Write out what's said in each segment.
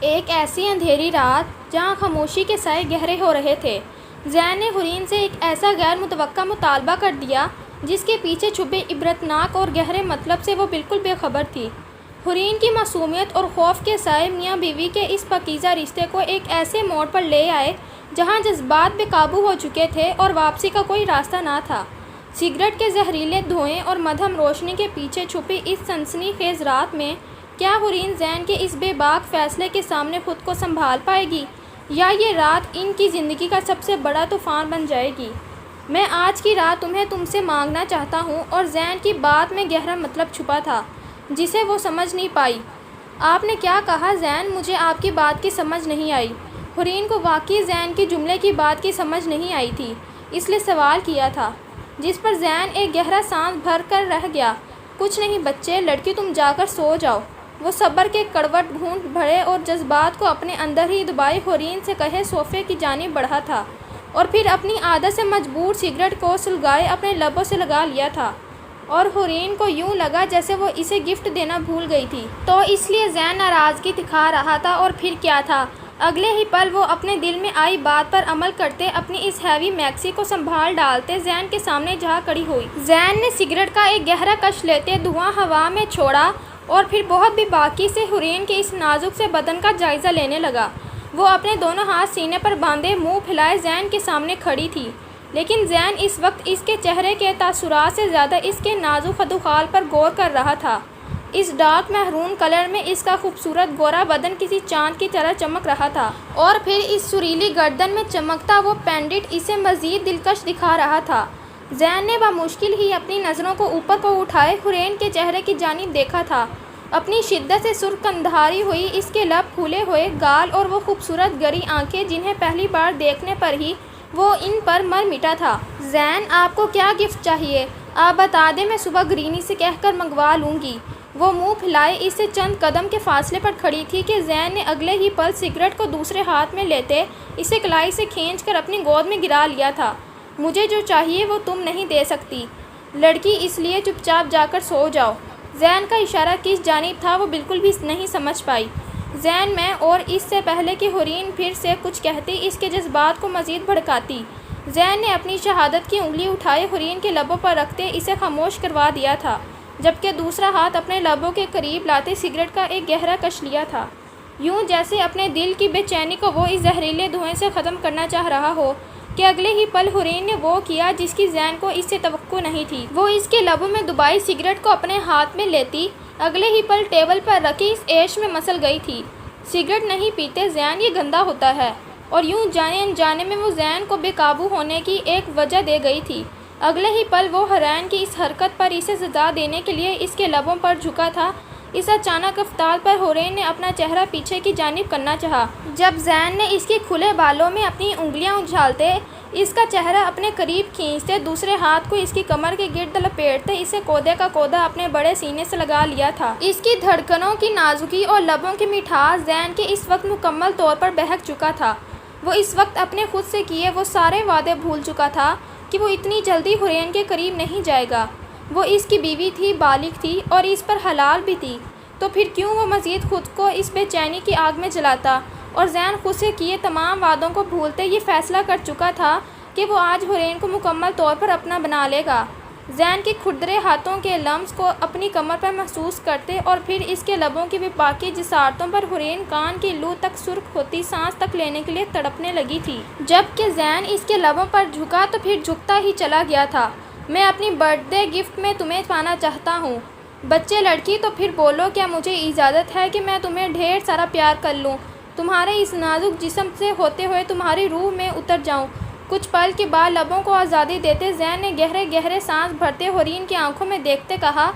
ایک ایسی اندھیری رات جہاں خاموشی کے سائے گہرے ہو رہے تھے، زین نے حورین سے ایک ایسا غیر متوقع مطالبہ کر دیا جس کے پیچھے چھپے عبرتناک اور گہرے مطلب سے وہ بالکل بے خبر تھی۔ حورین کی معصومیت اور خوف کے سائے میاں بیوی کے اس پاکیزہ رشتے کو ایک ایسے موڑ پر لے آئے جہاں جذبات بے قابو ہو چکے تھے اور واپسی کا کوئی راستہ نہ تھا۔ سگریٹ کے زہریلے دھوئیں اور مدھم روشنی کے پیچھے چھپی اس سنسنی خیز رات میں کیا حورین زین کے اس بے باک فیصلے کے سامنے خود کو سنبھال پائے گی، یا یہ رات ان کی زندگی کا سب سے بڑا طوفان بن جائے گی؟ میں آج کی رات تم سے مانگنا چاہتا ہوں، اور زین کی بات میں گہرا مطلب چھپا تھا جسے وہ سمجھ نہیں پائی۔ آپ نے کیا کہا زین؟ مجھے آپ کی بات کی سمجھ نہیں آئی۔ حورین کو واقعی زین کے جملے کی بات کی سمجھ نہیں آئی تھی، اس لیے سوال کیا تھا، جس پر زین ایک گہرا سانس بھر کر رہ گیا۔ کچھ نہیں بچے، لڑکی تم جا کر سو جاؤ۔ وہ صبر کے کڑوٹ گھونٹ بھرے اور جذبات کو اپنے اندر ہی دبائے حورین سے کہے صوفے کی جانب بڑھا تھا، اور پھر اپنی عادت سے مجبور سگریٹ کو سلگائے اپنے لبوں سے لگا لیا تھا، اور حورین کو یوں لگا جیسے وہ اسے گفٹ دینا بھول گئی تھی۔ تو اس لیے زین ناراضگی دکھا رہا تھا، اور پھر کیا تھا؟ اگلے ہی پل وہ اپنے دل میں آئی بات پر عمل کرتے اپنی اس ہیوی میکسی کو سنبھال ڈالتے زین کے سامنے جا کھڑی ہوئی۔ زین نے سگریٹ کا ایک گہرا کش لیتے دھواں ہوا میں چھوڑا، اور پھر بہت بے باکی سے حورین کے اس نازک سے بدن کا جائزہ لینے لگا۔ وہ اپنے دونوں ہاتھ سینے پر باندھے منہ پھیلائے زین کے سامنے کھڑی تھی، لیکن زین اس وقت اس کے چہرے کے تاثرات سے زیادہ اس کے نازک خد و خال پر غور کر رہا تھا۔ اس ڈارک میرون کلر میں اس کا خوبصورت گورا بدن کسی چاند کی طرح چمک رہا تھا، اور پھر اس سریلی گردن میں چمکتا وہ پینڈنٹ اسے مزید دلکش دکھا رہا تھا۔ زین نے بمشکل ہی اپنی نظروں کو اوپر کو اٹھائے حورین کے چہرے کی جانب دیکھا تھا۔ اپنی شدت سے سرخ کندھاری ہوئی اس کے لب، پھولے ہوئے گال، اور وہ خوبصورت گری آنکھیں جنہیں پہلی بار دیکھنے پر ہی وہ ان پر مر مٹا تھا۔ زین، آپ کو کیا گفٹ چاہیے؟ آپ بتا دیں، میں صبح گرینی سے کہہ کر منگوا لوں گی۔ وہ منہ پھیلائے اس سے چند قدم کے فاصلے پر کھڑی تھی کہ زین نے اگلے ہی پل سگریٹ کو دوسرے ہاتھ میں لیتے اسے کلائی سے کھینچ کر اپنی گود میں گرا لیا تھا۔ مجھے جو چاہیے وہ تم نہیں دے سکتی لڑکی، اس لیے چپ چاپ جا کر سو جاؤ۔ زین کا اشارہ کس جانب تھا وہ بالکل بھی نہیں سمجھ پائی۔ زین میں، اور اس سے پہلے کہ حورین پھر سے کچھ کہتی اس کے جذبات کو مزید بھڑکاتی، زین نے اپنی شہادت کی انگلی اٹھائے حورین کے لبوں پر رکھتے اسے خاموش کروا دیا تھا، جبکہ دوسرا ہاتھ اپنے لبوں کے قریب لاتے سگریٹ کا ایک گہرا کش لیا تھا، یوں جیسے اپنے دل کی بے چینی کو وہ اس زہریلے دھوئیں سے ختم کرنا چاہ رہا ہو کہ اگلے ہی پل حورین نے وہ کیا جس کی زین کو اس سے توقع نہیں تھی۔ وہ اس کے لبوں میں دبائی سگریٹ کو اپنے ہاتھ میں لیتی اگلے ہی پل ٹیبل پر رکھی اس ایش میں مسل گئی تھی۔ سگریٹ نہیں پیتے زین، یہ گندا ہوتا ہے، اور یوں جانے انجانے میں وہ زین کو بے قابو ہونے کی ایک وجہ دے گئی تھی۔ اگلے ہی پل وہ حورین کی اس حرکت پر اسے سزا دینے کے لیے اس کے لبوں پر جھکا تھا۔ اس اچانک رفتار پر حورین نے اپنا چہرہ پیچھے کی جانب کرنا چاہا۔ جب زین نے اس کے کھلے بالوں میں اپنی انگلیاں اچھالتے اس کا چہرہ اپنے قریب کھینچتے دوسرے ہاتھ کو اس کی کمر کے گرد لپیٹتے اسے کودے کا کودا اپنے بڑے سینے سے لگا لیا تھا۔ اس کی دھڑکنوں کی نازکی اور لبوں کی مٹھاس زین کے اس وقت مکمل طور پر بہک چکا تھا۔ وہ اس وقت اپنے خود سے کیے وہ سارے وعدے بھول چکا تھا کہ وہ اتنی جلدی حورین کے قریب نہیں جائے گا۔ وہ اس کی بیوی تھی، بالغ تھی، اور اس پر حلال بھی تھی، تو پھر کیوں وہ مزید خود کو اس بے چینی کی آگ میں جلاتا؟ اور زین خود سے کیے تمام وعدوں کو بھولتے یہ فیصلہ کر چکا تھا کہ وہ آج حورین کو مکمل طور پر اپنا بنا لے گا۔ زین کے کھردرے ہاتھوں کے لمس کو اپنی کمر پر محسوس کرتے، اور پھر اس کے لبوں کی بے باکی جسارتوں پر حورین کان کی لو تک سرخ ہوتی سانس تک لینے کے لیے تڑپنے لگی تھی۔ جب کہ زین اس کے لبوں پر جھکا تو پھر جھکتا ہی چلا گیا تھا۔ میں اپنی برتھ ڈے گفٹ میں تمہیں پانا چاہتا ہوں بچے لڑکی، تو پھر بولو کیا مجھے اجازت ہے کہ میں تمہیں ڈھیر سارا پیار کر لوں، تمہارے اس نازک جسم سے ہوتے ہوئے تمہاری روح میں اتر جاؤں۔ کچھ پل کے بعد لبوں کو آزادی دیتے زین نے گہرے گہرے سانس بھرتے حورین کی آنکھوں میں دیکھتے کہا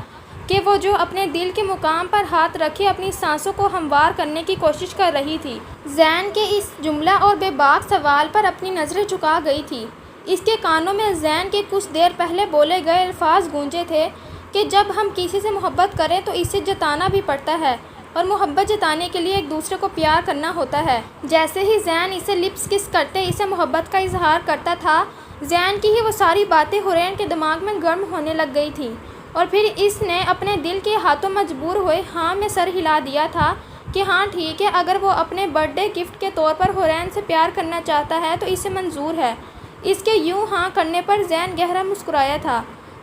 کہ وہ جو اپنے دل کے مقام پر ہاتھ رکھے اپنی سانسوں کو ہموار کرنے کی کوشش کر رہی تھی۔ زین کے اس جملہ اور بے باک سوال پر اپنی نظریں جھکا گئی تھی۔ اس کے کانوں میں زین کے کچھ دیر پہلے بولے گئے الفاظ گونجے تھے کہ جب ہم کسی سے محبت کریں تو اسے جتانا بھی پڑتا ہے، اور محبت جتانے کے لیے ایک دوسرے کو پیار کرنا ہوتا ہے۔ جیسے ہی زین اسے لپس کس کرتے اسے محبت کا اظہار کرتا تھا، زین کی ہی وہ ساری باتیں حورین کے دماغ میں گرم ہونے لگ گئی تھیں، اور پھر اس نے اپنے دل کے ہاتھوں مجبور ہوئے ہاں میں سر ہلا دیا تھا کہ ہاں ٹھیک ہے، اگر وہ اپنے برتھ ڈے گفٹ کے طور پر حورین سے پیار کرنا چاہتا ہے تو اسے منظور ہے۔ اس کے یوں ہاں کرنے پر زین گہرا مسکرایا تھا۔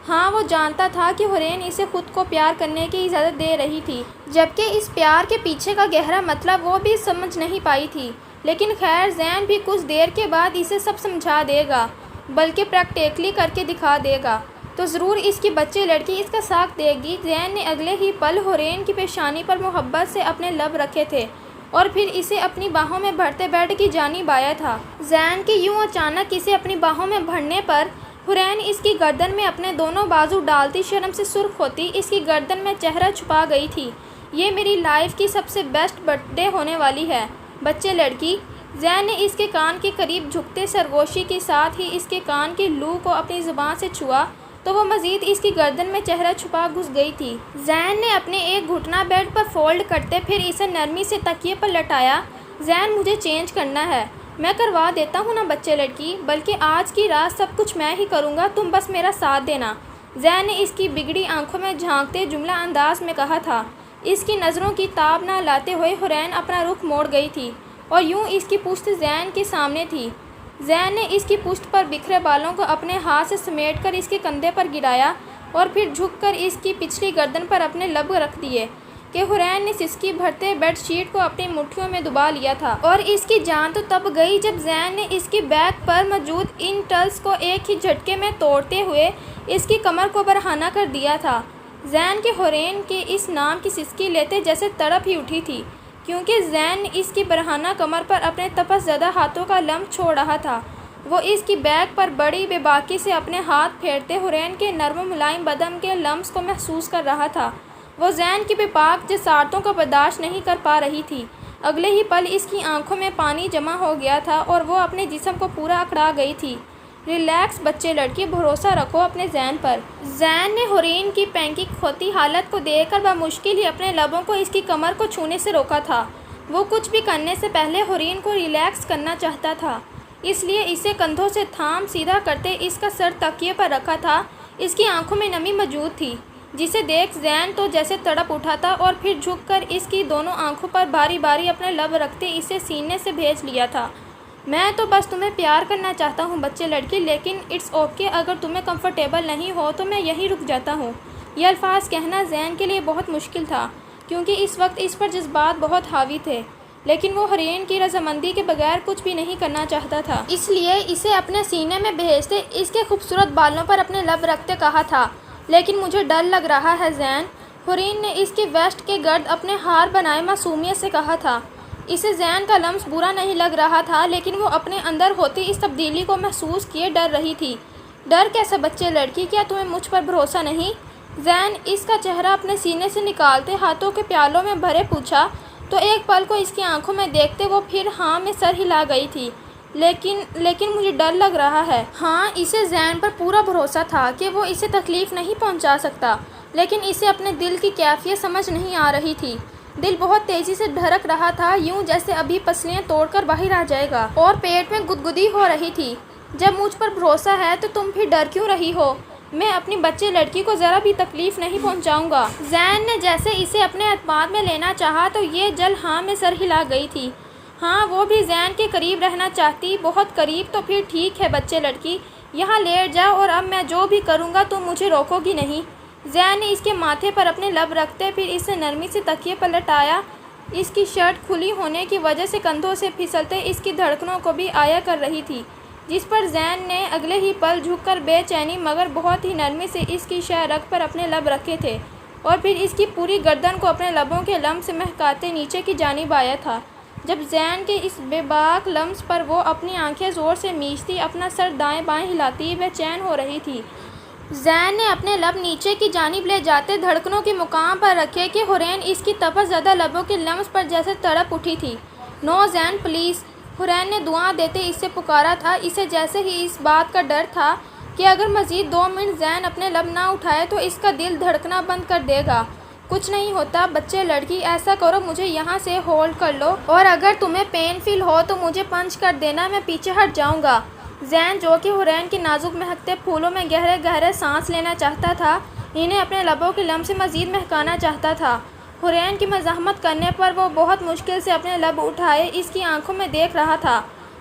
ہاں وہ جانتا تھا کہ حورین اسے خود کو پیار کرنے کی اجازت دے رہی تھی، جبکہ اس پیار کے پیچھے کا گہرا مطلب وہ بھی سمجھ نہیں پائی تھی۔ لیکن خیر، زین بھی کچھ دیر کے بعد اسے سب سمجھا دے گا، بلکہ پریکٹیکلی کر کے دکھا دے گا، تو ضرور اس کی بچے لڑکی اس کا ساتھ دے گی۔ زین نے اگلے ہی پل حورین کی پیشانی پر محبت سے اپنے لب رکھے تھے اور پھر اسے اپنی باہوں میں بھرتے بیڈ کی جانب آیا تھا۔ زین کے یوں اچانک اسے اپنی باہوں میں بھرنے پر حورین اس کی گردن میں اپنے دونوں بازو ڈالتی شرم سے سرخ ہوتی اس کی گردن میں چہرہ چھپا گئی تھی۔ یہ میری لائف کی سب سے بیسٹ برتھ ڈے ہونے والی ہے، بچے لڑکی۔ زین نے اس کے کان کے قریب جھکتے سرگوشی کے ساتھ ہی اس کے کان کی لو کو اپنی زبان سے چھوا تو وہ مزید اس کی گردن میں چہرہ چھپا گھس گئی تھی۔ زین نے اپنے ایک گھٹنا بیڈ پر فولڈ کرتے پھر اسے نرمی سے تکیے پر لٹایا۔ زین، مجھے چینج کرنا ہے۔ میں کروا دیتا ہوں نا بچے لڑکی، بلکہ آج کی رات سب کچھ میں ہی کروں گا، تم بس میرا ساتھ دینا، زین نے اس کی بگڑی آنکھوں میں جھانکتے جملہ انداز میں کہا تھا۔ اس کی نظروں کی تاب نہ لاتے ہوئے حورین اپنا رخ موڑ گئی تھی اور یوں اس کی پشت زین کے سامنے تھی۔ زین نے اس کی پشت پر بکھرے بالوں کو اپنے ہاتھ سے سمیٹ کر اس کے کندھے پر گرایا اور پھر جھک کر اس کی پچھلی گردن پر اپنے لب رکھ دیے کہ حورین نے سسکی بھرتے بیڈ شیٹ کو اپنی مٹھیوں میں دبا لیا تھا۔ اور اس کی جان تو تب گئی جب زین نے اس کی بیک پر موجود ان ٹلس کو ایک ہی جھٹکے میں توڑتے ہوئے اس کی کمر کو برہنہ کر دیا تھا۔ زین کے حورین کے اس نام کی سسکی لیتے جیسے تڑپ ہی اٹھی تھی، کیونکہ زین اس کی برہنہ کمر پر اپنے تپس زدہ ہاتھوں کا لمس چھوڑ رہا تھا۔ وہ اس کی بیک پر بڑی بے باکی سے اپنے ہاتھ پھیرتے حورین کے نرم و ملائم بدن کے لمس کو محسوس کر رہا تھا۔ وہ زین کی بے پاک جسارتوں کو برداشت نہیں کر پا رہی تھی۔ اگلے ہی پل اس کی آنکھوں میں پانی جمع ہو گیا تھا اور وہ اپنے جسم کو پورا اکڑا گئی تھی۔ ریلیکس بچے لڑکی، بھروسہ رکھو اپنے زین پر۔ زین نے حورین کی پینکیک ہوتی حالت کو دیکھ کر بمشکل ہی اپنے لبوں کو اس کی کمر کو چھونے سے روکا تھا۔ وہ کچھ بھی کرنے سے پہلے حورین کو ریلیکس کرنا چاہتا تھا، اس لیے اسے کندھوں سے تھام سیدھا کرتے اس کا سر تکیے پر رکھا تھا۔ اس کی آنکھوں میں نمی موجود تھی، جسے دیکھ زین تو جیسے تڑپ اٹھا تھا اور پھر جھک کر اس کی دونوں آنکھوں پر باری باری اپنے لب رکھتے اسے سینے سے بھیج لیا تھا۔ میں تو بس تمہیں پیار کرنا چاہتا ہوں بچے لڑکی، لیکن اٹس اوکے، اگر تمہیں کمفرٹیبل نہیں ہو تو میں یہیں رک جاتا ہوں۔ یہ الفاظ کہنا زین کے لیے بہت مشکل تھا، کیونکہ اس وقت اس پر جذبات بہت حاوی تھے، لیکن وہ حورین کی رضامندی کے بغیر کچھ بھی نہیں کرنا چاہتا تھا۔ اس لیے اسے اپنے سینے میں بھیجتے اس کے خوبصورت بالوں پر اپنے لب رکھتے کہا تھا، لیکن مجھے ڈر لگ رہا ہے زین۔ حورین نے اس کی ویسٹ کے گرد اپنے ہار بنائے معصومیت سے کہا تھا۔ اسے زین کا لمس برا نہیں لگ رہا تھا، لیکن وہ اپنے اندر ہوتی اس تبدیلی کو محسوس کیے ڈر رہی تھی۔ ڈر کیسا بچے لڑکی، کیا تمہیں مجھ پر بھروسہ نہیں؟ زین اس کا چہرہ اپنے سینے سے نکالتے ہاتھوں کے پیالوں میں بھرے پوچھا، تو ایک پل کو اس کی آنکھوں میں دیکھتے وہ پھر ہاں میں سر ہلا گئی تھی۔ لیکن مجھے ڈر لگ رہا ہے۔ ہاں، اسے زین پر پورا بھروسہ تھا کہ وہ اسے تکلیف نہیں پہنچا سکتا، لیکن اسے اپنے دل کی کیفیت سمجھ نہیں آ رہی تھی۔ دل بہت تیزی سے دھڑک رہا تھا، یوں جیسے ابھی پسلیاں توڑ کر باہر آ جائے گا، اور پیٹ میں گدگدی ہو رہی تھی۔ جب مجھ پر بھروسہ ہے تو تم پھر ڈر کیوں رہی ہو؟ میں اپنی بچے لڑکی کو ذرا بھی تکلیف نہیں پہنچاؤں گا۔ زین نے جیسے اسے اپنے اعتماد میں لینا چاہا تو یہ جل ہاں میں سر ہلا گئی تھی۔ ہاں، وہ بھی زین کے قریب رہنا چاہتی، بہت قریب۔ تو پھر ٹھیک ہے بچے لڑکی، یہاں لیٹ جاؤ اور اب میں جو بھی کروں گا تم مجھے روکو گی نہیں۔ زین نے اس کے ماتھے پر اپنے لب رکھتے پھر اسے نرمی سے تکیے پر لٹایا۔ اس کی شرٹ کھلی ہونے کی وجہ سے کندھوں سے پھسلتے اس کی دھڑکنوں کو بھی آیا کر رہی تھی، جس پر زین نے اگلے ہی پل جھک کر بے چینی مگر بہت ہی نرمی سے اس کی شہ رگ پر اپنے لب رکھے تھے اور پھر اس کی پوری گردن کو اپنے لبوں کے لمس سے مہکاتے نیچے کی جانب آیا تھا۔ جب زین کے اس بے باک لمس پر وہ اپنی آنکھیں زور سے میچتی، اپنا سر دائیں بائیں ہلاتی بے چین ہو رہی تھی، زین نے اپنے لب نیچے کی جانب لے جاتے دھڑکنوں کے مقام پر رکھے کہ حورین اس کی تپس زدہ لبوں کے لمس پر جیسے تڑپ اٹھی تھی۔ نو زین پلیز، حورین نے دعا دیتے اس سے پکارا تھا۔ اسے جیسے ہی اس بات کا ڈر تھا کہ اگر مزید 2 منٹ زین اپنے لب نہ اٹھائے تو اس کا دل دھڑکنا بند کر دے گا۔ کچھ نہیں ہوتا بچے لڑکی، ایسا کرو مجھے یہاں سے ہولڈ کر لو، اور اگر تمہیں پین فیل ہو تو مجھے پنچ کر دینا، میں پیچھے ہٹ جاؤں گا۔ زین، جو کہ حورین کے نازک مہکتے پھولوں میں گہرے گہرے سانس لینا چاہتا تھا، انہیں اپنے لبوں کے لمس سے مزید مہکانا چاہتا تھا، حرین کی مزاحمت کرنے پر وہ بہت مشکل سے اپنے لب اٹھائے اس کی آنکھوں میں دیکھ رہا تھا،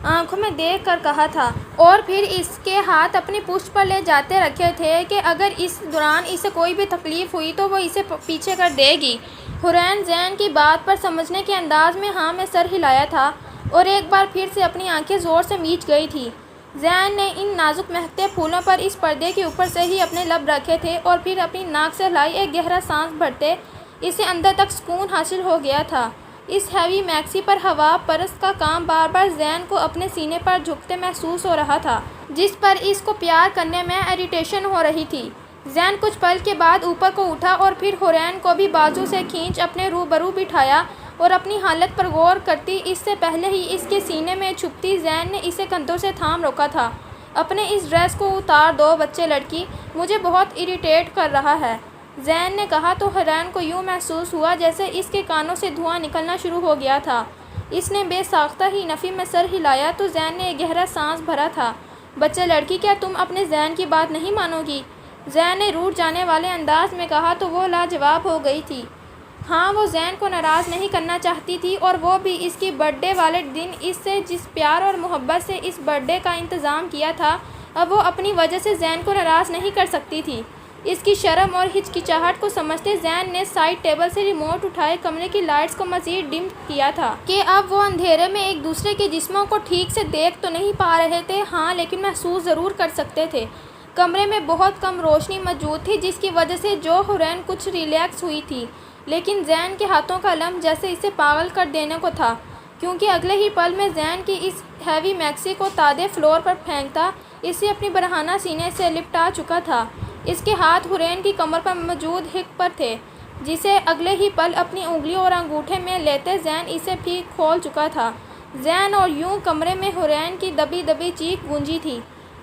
آنکھوں میں دیکھ کر کہا تھا، اور پھر اس کے ہاتھ اپنی پشت پر لے جاتے رکھے تھے کہ اگر اس دوران اسے کوئی بھی تکلیف ہوئی تو وہ اسے پیچھے کر دے گی۔ حرین زین کی بات پر سمجھنے کے انداز میں ہاں میں سر ہلایا تھا اور ایک بار پھر سے اپنی آنکھیں زور سے میچ گئی تھی۔ زین نے ان نازک مہکتے پھولوں پر اس پردے کے اوپر سے ہی اپنے لب رکھے تھے اور پھر اپنی ناک سے ہلائی، ایک گہرا سانس بھرتے اسے اندر تک سکون حاصل ہو گیا تھا۔ اس ہیوی میکسی پر ہوا پرست کا کام بار بار زین کو اپنے سینے پر جھکتے محسوس ہو رہا تھا، جس پر اس کو پیار کرنے میں اریٹیشن ہو رہی تھی۔ زین کچھ پل کے بعد اوپر کو اٹھا اور پھر حرین کو بھی بازو سے کھینچ اپنے روبرو بٹھایا اور اپنی حالت پر غور کرتی اس سے پہلے ہی اس کے سینے میں چھپتی زین نے اسے کندھوں سے تھام روکا تھا۔ اپنے اس ڈریس کو اتار دو بچے لڑکی، مجھے بہت اریٹیٹ کر رہا ہے، زین نے کہا تو حرین کو یوں محسوس ہوا جیسے اس کے کانوں سے دھواں نکلنا شروع ہو گیا تھا۔ اس نے بے ساختہ ہی نفی میں سر ہلایا تو زین نے ایک گہرا سانس بھرا تھا۔ بچے لڑکی، کیا تم اپنے زین کی بات نہیں مانو گی؟ زین نے روٹھ جانے والے انداز میں کہا تو وہ لاجواب ہو گئی تھی۔ ہاں، وہ زین کو ناراض نہیں کرنا چاہتی تھی اور وہ بھی اس کی برتھ ڈے والے دن اس سے جس پیار اور محبت سے اس برتھ ڈے کا انتظام کیا تھا، اب وہ اپنی وجہ سے زین کو ناراض نہیں کر سکتی تھی۔ اس کی شرم اور ہچکچاہٹ کو سمجھتے زین نے سائیڈ ٹیبل سے ریموٹ اٹھائے کمرے کی لائٹس کو مزید ڈم کیا تھا کہ اب وہ اندھیرے میں ایک دوسرے کے جسموں کو ٹھیک سے دیکھ تو نہیں پا رہے تھے، ہاں لیکن محسوس ضرور کر سکتے تھے۔ کمرے میں بہت کم روشنی موجود تھی جس کی وجہ سے جو حرین کچھ ریلیکس ہوئی تھی، لیکن زین کے ہاتھوں کا لمس جیسے اسے پاگل کر دینے کو تھا، کیونکہ اگلے ہی پل میں زین کی اس ہیوی میکسی کو تادے فلور پر پھینکتا اسے اپنی برہنہ سینے سے لپٹا چکا تھا۔ اس کے ہاتھ حرین کی کمر پر موجود ہک پر تھے، جسے اگلے ہی پل اپنی انگلیوں اور انگوٹھے میں لیتے زین اسے بھی کھول چکا تھا۔ زین اور یوں کمرے میں حرین کی دبی دبی چیخ گونجی تھی،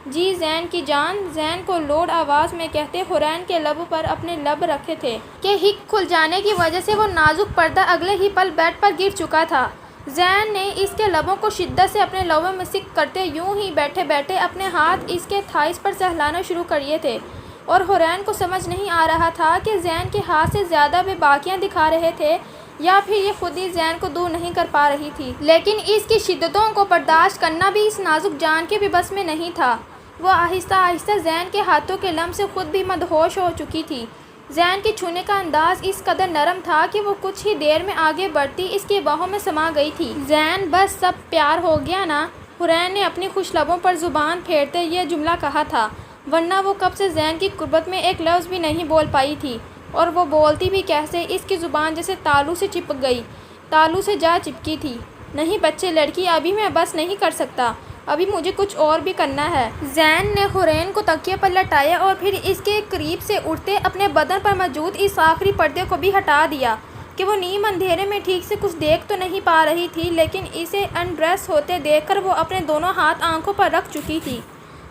جی زین کی جان، زین کو لوڈ آواز میں کہتے حرین کے لب پر اپنے لب رکھے تھے کہ ہک کھل جانے کی وجہ سے وہ نازک پردہ اگلے ہی پل بیڈ پر گر چکا تھا۔ زین نے اس کے لبوں کو شدت سے اپنے لبوں میں سک کرتے یوں ہی بیٹھے بیٹھے اپنے ہاتھ اس کے تھائس پر سہلانا شروع کیے تھے، اور حرین کو سمجھ نہیں آ رہا تھا کہ زین کے ہاتھ سے زیادہ بے باکیاں دکھا رہے تھے یا پھر یہ خود ہی زین کو دور نہیں کر پا رہی تھی، لیکن اس کی شدتوں کو برداشت کرنا بھی اس نازک جان کے بھی بس میں نہیں تھا۔ وہ آہستہ آہستہ زین کے ہاتھوں کے لمس سے خود بھی مدہوش ہو چکی تھی۔ زین کے چھونے کا انداز اس قدر نرم تھا کہ وہ کچھ ہی دیر میں آگے بڑھتی اس کی باہوں میں سما گئی تھی۔ زین، بس سب پیار ہو گیا نا؟ حرین نے اپنی خوش لبوں پر زبان پھیرتے یہ جملہ کہا تھا، ورنہ وہ کب سے زین کی قربت میں ایک لفظ بھی نہیں بول پائی تھی، اور وہ بولتی بھی کیسے؟ اس کی زبان جیسے تالو سے چپک گئی، تالو سے جا چپکی تھی۔ نہیں بچے لڑکی، ابھی میں بس نہیں کر سکتا، ابھی مجھے کچھ اور بھی کرنا ہے۔ زین نے حرین کو تکیے پر لٹایا اور پھر اس کے قریب سے اٹھتے اپنے بدن پر موجود اس آخری پردے کو بھی ہٹا دیا کہ وہ نیم اندھیرے میں ٹھیک سے کچھ دیکھ تو نہیں پا رہی تھی، لیکن اسے انڈریس ہوتے دیکھ کر وہ اپنے دونوں ہاتھ آنکھوں پر رکھ چکی تھی،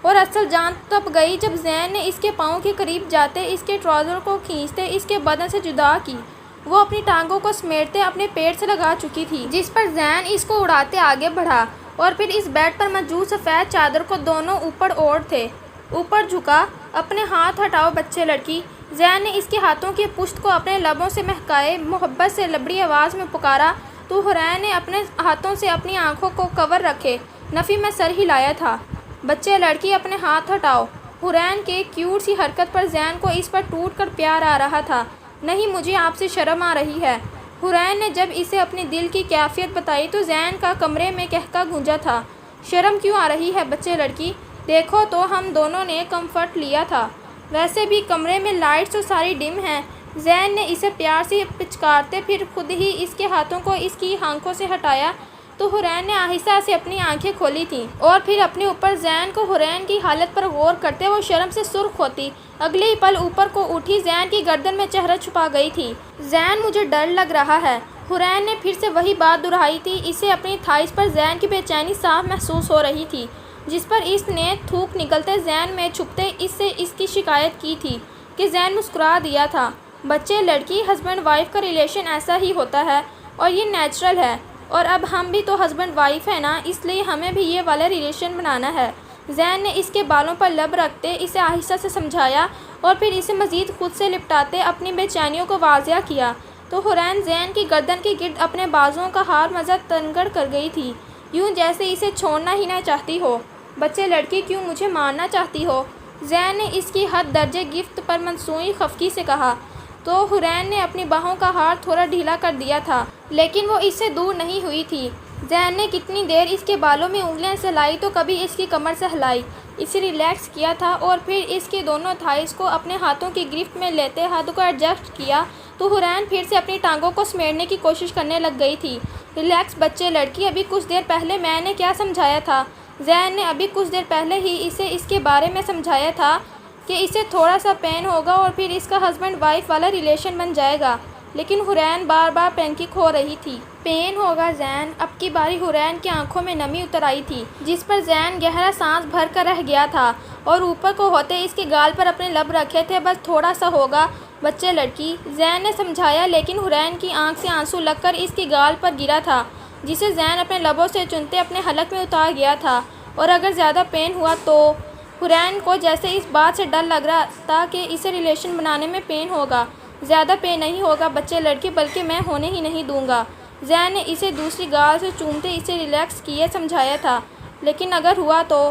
اور اصل جان تب گئی جب زین نے اس کے پاؤں کے قریب جاتے اس کے ٹراؤزر کو کھینچتے اس کے بدن سے جدا کی۔ وہ اپنی ٹانگوں کو سمیٹتے اپنے پیٹ سے لگا چکی تھی، جس پر زین اس کو اڑاتے آگے بڑھا، اور پھر اس بیڈ پر موجود سفید چادر کو دونوں اوپر اوڑھ تھے، اوپر جھکا۔ اپنے ہاتھ ہٹاؤ بچے لڑکی، زین نے اس کے ہاتھوں کی پشت کو اپنے لبوں سے مہکائے محبت سے لبڑی آواز میں پکارا تو حرین نے اپنے ہاتھوں سے اپنی آنکھوں کو کور رکھے نفی میں سر ہلایا تھا۔ بچے لڑکی، اپنے ہاتھ ہٹاؤ۔ حرین کے کیوٹ سی حرکت پر زین کو اس پر ٹوٹ کر پیار آ رہا تھا۔ نہیں، مجھے آپ سے شرم آ رہی ہے۔ حرین نے جب اسے اپنی دل کی کیفیت بتائی تو زین کا کمرے میں قہقہ گونجا تھا۔ شرم کیوں آ رہی ہے بچے لڑکی؟ دیکھو تو ہم دونوں نے کمفرٹ لیا تھا، ویسے بھی کمرے میں لائٹس تو ساری ڈم ہیں۔ زین نے اسے پیار سے پچکارتے پھر خود ہی اس کے ہاتھوں کو اس کی آنکھوں سے ہٹایا تو حرین نے آہستہ سے اپنی آنکھیں کھولی تھیں، اور پھر اپنے اوپر زین کو حرین کی حالت پر غور کرتے وہ شرم سے سرخ ہوتی اگلے ہی پل اوپر کو اٹھی زین کی گردن میں چہرہ چھپا گئی تھی۔ زین، مجھے ڈر لگ رہا ہے۔ حرین نے پھر سے وہی بات دہرائی تھی۔ اسے اپنی تھائس پر زین کی بے چینی صاف محسوس ہو رہی تھی، جس پر اس نے تھوک نکلتے زین میں چھپتے اس سے اس کی شکایت کی تھی کہ زین مسکرا دیا تھا۔ بچے لڑکی، ہسبینڈ وائف کا ریلیشن ایسا ہی ہوتا ہے اور یہ نیچرل ہے، اور اب ہم بھی تو ہسبینڈ وائف ہیں نا، اس لیے ہمیں بھی یہ والا ریلیشن بنانا ہے۔ زین نے اس کے بالوں پر لب رکھتے اسے آہستہ سے سمجھایا اور پھر اسے مزید خود سے لپٹاتے اپنی بے چینیوں کو واضح کیا۔ تو حورین زین کی گردن کے گرد اپنے بازوؤں کا ہار مزہ تنگڑ کر گئی تھی، یوں جیسے اسے چھوڑنا ہی نہ چاہتی ہو۔ بچے لڑکی، کیوں مجھے مارنا چاہتی ہو؟ زین نے اس کی حد درجے گرفت پر مصنوعی خفگی سے کہا۔ تو حورین نے اپنی باہوں کا ہار تھوڑا ڈھیلا کر دیا تھا، لیکن وہ اس سے دور نہیں ہوئی تھی۔ زین نے کتنی دیر اس کے بالوں میں انگلیاں سلائی تو کبھی اس کی کمر سے ہلائی، اسے ریلیکس کیا تھا اور پھر اس کے دونوں تھائز کو اپنے ہاتھوں کی گرفت میں لیتے ہاتھوں کو ایڈجسٹ کیا تو حورین پھر سے اپنی ٹانگوں کو سمیٹنے کی کوشش کرنے لگ گئی تھی۔ ریلیکس بچے لڑکی، ابھی کچھ دیر پہلے میں نے کیا سمجھایا تھا؟ زین نے ابھی کچھ دیر پہلے ہی اسے اس کے بارے میں سمجھایا تھا کہ اسے تھوڑا سا پین ہوگا اور پھر اس کا ہسبینڈ وائف والا ریلیشن بن جائے گا، لیکن حورین بار بار پینکک ہو رہی تھی۔ پین ہوگا زین؟ اب کی باری حورین کی آنکھوں میں نمی اتر آئی تھی، جس پر زین گہرا سانس بھر کر رہ گیا تھا اور اوپر کو ہوتے اس کے گال پر اپنے لب رکھے تھے۔ بس تھوڑا سا ہوگا بچے لڑکی، زین نے سمجھایا، لیکن حورین کی آنکھ سے آنسو لگ کر اس کے گال پر گرا تھا، جسے زین اپنے لبوں سے چنتے اپنے حلق میں اتار گیا تھا۔ اور اگر زیادہ پین ہوا تو؟ حورین کو جیسے اس بات سے ڈر لگ رہا تھا کہ اسے ریلیشن بنانے میں پین ہوگا۔ زیادہ پین نہیں ہوگا بچے لڑکی، بلکہ میں ہونے ہی نہیں دوں گا۔ زین نے اسے دوسری گال سے چومتے اسے ریلیکس کیے سمجھایا تھا، لیکن اگر ہوا تو؟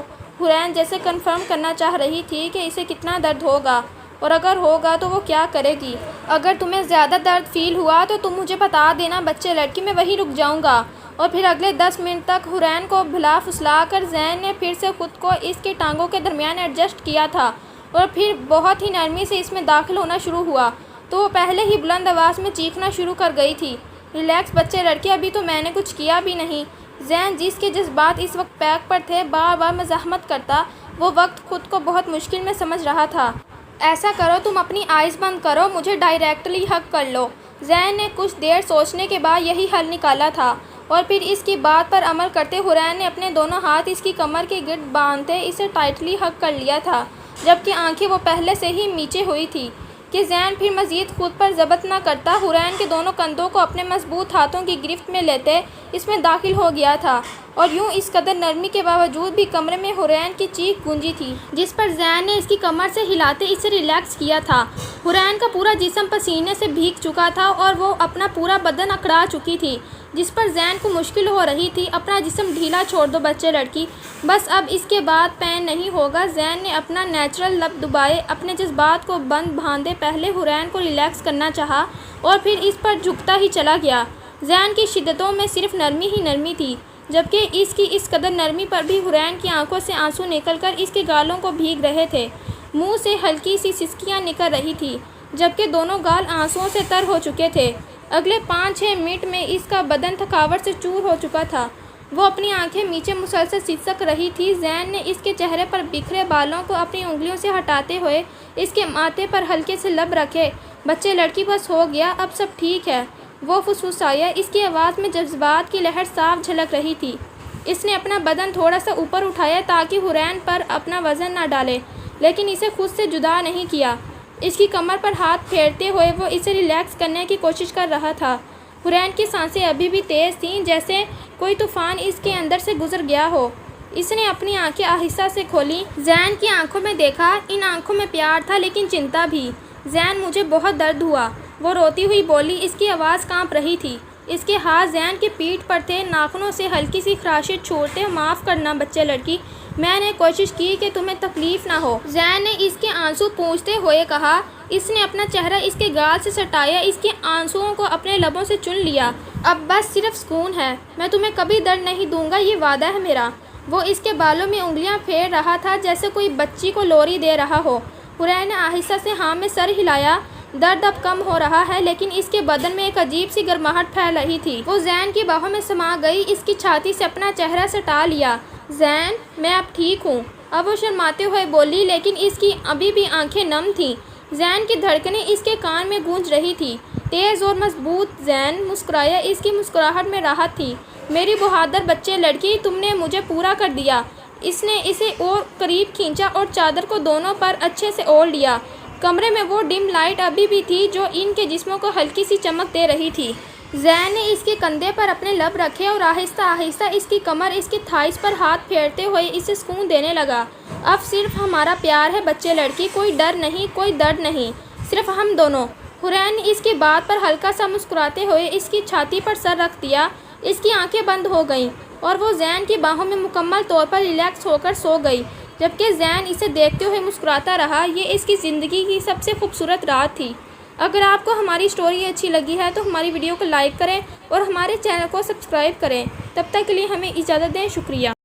حورین جیسے کنفرم کرنا چاہ رہی تھی کہ اسے کتنا درد ہوگا، اور اگر ہوگا تو وہ کیا کرے گی۔ اگر تمہیں زیادہ درد فیل ہوا تو تم مجھے بتا دینا بچے لڑکی، میں وہیں رک جاؤں گا۔ اور پھر اگلے 10 منٹ تک حورین کو بھلا پھسلا کر زین نے پھر سے خود کو اس کے ٹانگوں کے درمیان ایڈجسٹ کیا تھا اور پھر بہت ہی نرمی سے اس میں داخل ہونا شروع ہوا تو وہ پہلے ہی بلند آواز میں چیخنا شروع کر گئی تھی۔ ریلیکس بچے لڑکے، ابھی تو میں نے کچھ کیا بھی نہیں۔ زین، جس کے جذبات اس وقت پیک پر تھے، بار بار مزاحمت کرتا، وہ وقت خود کو بہت مشکل میں سمجھ رہا تھا۔ ایسا کرو، تم اپنی آئیز بند کرو، مجھے ڈائریکٹلی ہگ کر لو۔ زین نے کچھ دیر سوچنے کے بعد یہی حل نکالا تھا اور پھر اس کی بات پر عمل کرتے حورین نے اپنے دونوں ہاتھ اس کی کمر کے گرد باندھتے اسے ٹائٹلی ہگ کر لیا تھا، جبکہ آنکھیں وہ پہلے سے ہی میچے ہوئی تھی کہ زین پھر مزید خود پر ضبط نہ کرتا۔ حورین کے دونوں کندھوں کو اپنے مضبوط ہاتھوں کی گرفت میں لیتے اس میں داخل ہو گیا تھا اور یوں اس قدر نرمی کے باوجود بھی کمرے میں حورین کی چیخ گونجی تھی، جس پر زین نے اس کی کمر سے ہلاتے اسے ریلیکس کیا تھا۔ حورین کا پورا جسم پسینے سے بھیگ چکا تھا اور وہ اپنا پورا بدن اکڑا چکی تھی، جس پر زین کو مشکل ہو رہی تھی۔ اپنا جسم ڈھیلا چھوڑ دو بچے لڑکی، بس اب اس کے بعد پین نہیں ہوگا۔ زین نے اپنا نیچرل لب دبائے، اپنے جذبات کو بند باندھے پہلے حورین کو ریلیکس کرنا چاہا اور پھر اس پر جھکتا ہی چلا گیا۔ زین کی شدتوں میں صرف نرمی ہی نرمی تھی، جبکہ اس کی اس قدر نرمی پر بھی حورین کی آنکھوں سے آنسو نکل کر اس کے گالوں کو بھیگ رہے تھے، منہ سے ہلکی سی سسکیاں نکل رہی تھی، جبکہ دونوں گال آنسوؤں سے تر ہو چکے تھے۔ اگلے 5-6 منٹ میں اس کا بدن تھکاوٹ سے چور ہو چکا تھا، وہ اپنی آنکھیں نیچے مسلسل سسک رہی تھی۔ زین نے اس کے چہرے پر بکھرے بالوں کو اپنی انگلیوں سے ہٹاتے ہوئے اس کے ماتھے پر ہلکے سے لب رکھے۔ بچے لڑکی، بس ہو گیا، اب سب ٹھیک ہے، وہ فسفسایا۔ اس کی آواز میں جذبات کی لہر صاف جھلک رہی تھی۔ اس نے اپنا بدن تھوڑا سا اوپر اٹھایا تاکہ حورین پر اپنا وزن نہ ڈالے، لیکن اسے خود سے جدا نہیں کیا۔ اس کی کمر پر ہاتھ پھیرتے ہوئے وہ اسے ریلیکس کرنے کی کوشش کر رہا تھا۔ حورین کی سانسیں ابھی بھی تیز تھیں، جیسے کوئی طوفان اس کے اندر سے گزر گیا ہو۔ اس نے اپنی آنکھیں آہستہ سے کھولیں، زین کی آنکھوں میں دیکھا۔ ان آنکھوں میں پیار تھا لیکن چنتا بھی۔ زین، مجھے بہت درد ہوا، وہ روتی ہوئی بولی، اس کی آواز کانپ رہی تھی۔ اس کے ہاتھ زین کی پیٹھ پر تھے، ناخنوں سے ہلکی سی خراشیں چھوڑتے، معاف کرنا بچے لڑکی، میں نے کوشش کی کہ تمہیں تکلیف نہ ہو، زین نے اس کے آنسو پوچھتے ہوئے کہا۔ اس نے اپنا چہرہ اس کے گال سے سٹایا، اس کے آنسوؤں کو اپنے لبوں سے چن لیا۔ اب بس صرف سکون ہے، میں تمہیں کبھی درد نہیں دوں گا، یہ وعدہ ہے میرا۔ وہ اس کے بالوں میں انگلیاں پھیر رہا تھا جیسے کوئی بچی کو لوری دے رہا ہو۔ حورین نے آہستہ سے ہاں میں سر ہلایا۔ درد اب کم ہو رہا ہے، لیکن اس کے بدن میں ایک عجیب سی گرماہٹ پھیل رہی تھی۔ وہ زین کی باہوں میں سما گئی، اس کی چھاتی سے اپنا چہرہ سٹا لیا۔ زین، میں اب ٹھیک ہوں، اب وہ شرماتے ہوئے بولی، لیکن اس کی ابھی بھی آنکھیں نم تھیں۔ زین کی دھڑکنیں اس کے کان میں گونج رہی تھی، تیز اور مضبوط۔ زین مسکرایا، اس کی مسکراہٹ میں راحت تھی۔ میری بہادر بچے لڑکی، تم نے مجھے پورا کر دیا۔ اس نے اسے اور قریب کھینچا اور چادر کو دونوں پر اچھے سے اوڑھ لیا۔ کمرے میں وہ ڈم لائٹ ابھی بھی تھی جو ان کے جسموں کو ہلکی سی چمک دے رہی تھی۔ زین نے اس کے کندھے پر اپنے لب رکھے اور آہستہ آہستہ اس کی کمر، اس کی تھائز پر ہاتھ پھیرتے ہوئے اسے سکون دینے لگا۔ اب صرف ہمارا پیار ہے بچے لڑکی، کوئی ڈر نہیں، کوئی درد نہیں، صرف ہم دونوں۔ حرین نے اس کی بات پر ہلکا سا مسکراتے ہوئے اس کی چھاتی پر سر رکھ دیا۔ اس کی آنکھیں بند ہو گئیں اور وہ زین کی باہوں میں مکمل طور پر ریلیکس ہو کر سو گئی، جبکہ زین اسے دیکھتے ہوئے مسکراتا رہا۔ یہ اس کی زندگی کی سب سے خوبصورت رات تھی۔ اگر آپ کو ہماری سٹوری اچھی لگی ہے تو ہماری ویڈیو کو لائک کریں اور ہمارے چینل کو سبسکرائب کریں۔ تب تک کے لیے ہمیں اجازت دیں۔ شکریہ۔